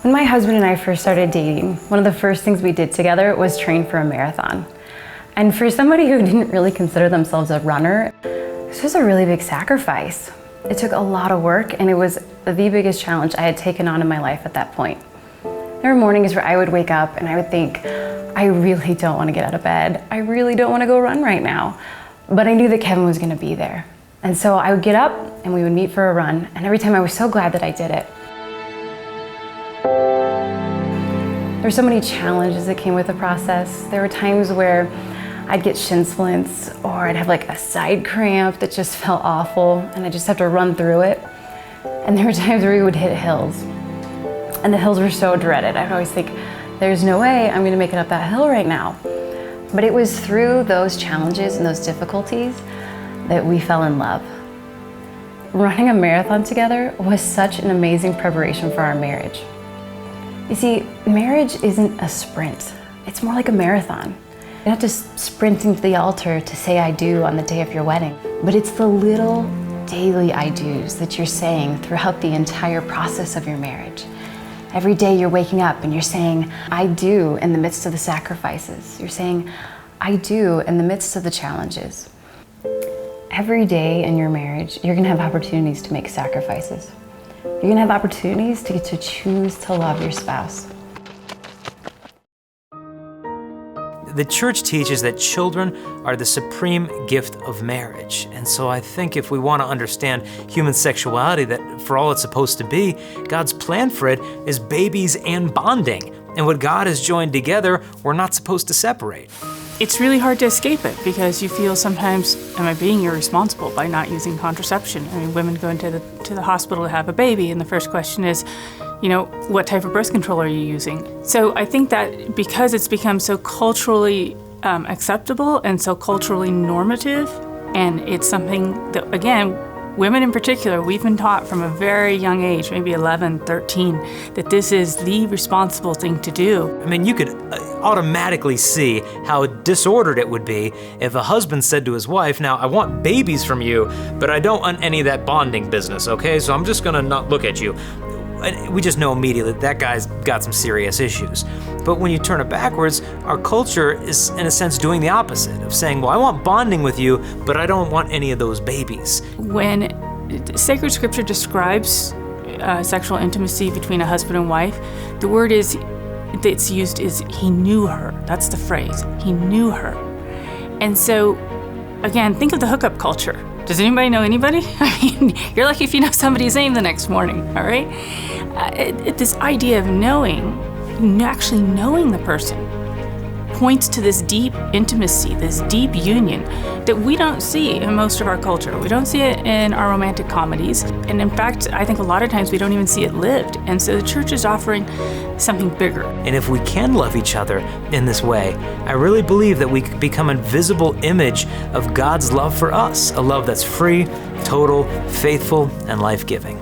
When my husband and I first started dating, one of the first things we did together was train for a marathon. And for somebody who didn't really consider themselves a runner, this was a really big sacrifice. It took a lot of work, and it was the biggest challenge I had taken on in my life at that point. There were mornings where I would wake up and I would think, I really don't want to get out of bed. I really don't want to go run right now. But I knew that Kevin was going to be there. And so I would get up and we would meet for a run. And every time I was so glad that I did it. There were so many challenges that came with the process. There were times where I'd get shin splints, or I'd have like a side cramp that just felt awful, and I just have to run through it. And there were times where we would hit hills, and the hills were so dreaded. I'd always think, there's no way I'm gonna make it up that hill right now. But it was through those challenges and those difficulties that we fell in love. Running a marathon together was such an amazing preparation for our marriage. You see, marriage isn't a sprint. It's more like a marathon. You're not just sprinting to the altar to say I do on the day of your wedding, but it's the little daily I do's that you're saying throughout the entire process of your marriage. Every day you're waking up and you're saying, I do in the midst of the sacrifices. You're saying, I do in the midst of the challenges. Every day in your marriage, you're gonna have opportunities to make sacrifices. You're gonna have opportunities to get to choose to love your spouse. The church teaches that children are the supreme gift of marriage. And so I think if we want to understand human sexuality, that for all it's supposed to be, God's plan for it is babies and bonding. And what God has joined together, we're not supposed to separate. It's really hard to escape it because you feel sometimes, am I being irresponsible by not using contraception? I mean, women go into the hospital to have a baby, and the first question is, what type of birth control are you using? So I think that because it's become so culturally acceptable and so culturally normative, and it's something that, again, women in particular, we've been taught from a very young age, maybe 11, 13, that this is the responsible thing to do. I mean, you could automatically see how disordered it would be if a husband said to his wife, now I want babies from you, but I don't want any of that bonding business, okay? So I'm just gonna not look at you. And we just know immediately that guy's got some serious issues. But when you turn it backwards, our culture is, in a sense, doing the opposite of saying, well, I want bonding with you, but I don't want any of those babies. When sacred scripture describes sexual intimacy between a husband and wife, the word that's used is he knew her. That's the phrase, he knew her. And so, again, think of the hookup culture. Does anybody know anybody? I mean, you're lucky if you know somebody's name the next morning, all right? This idea of actually knowing the person, points to this deep intimacy, this deep union that we don't see in most of our culture. We don't see it in our romantic comedies. And in fact, I think a lot of times we don't even see it lived. And so the church is offering something bigger. And if we can love each other in this way, I really believe that we could become a visible image of God's love for us, a love that's free, total, faithful, and life-giving.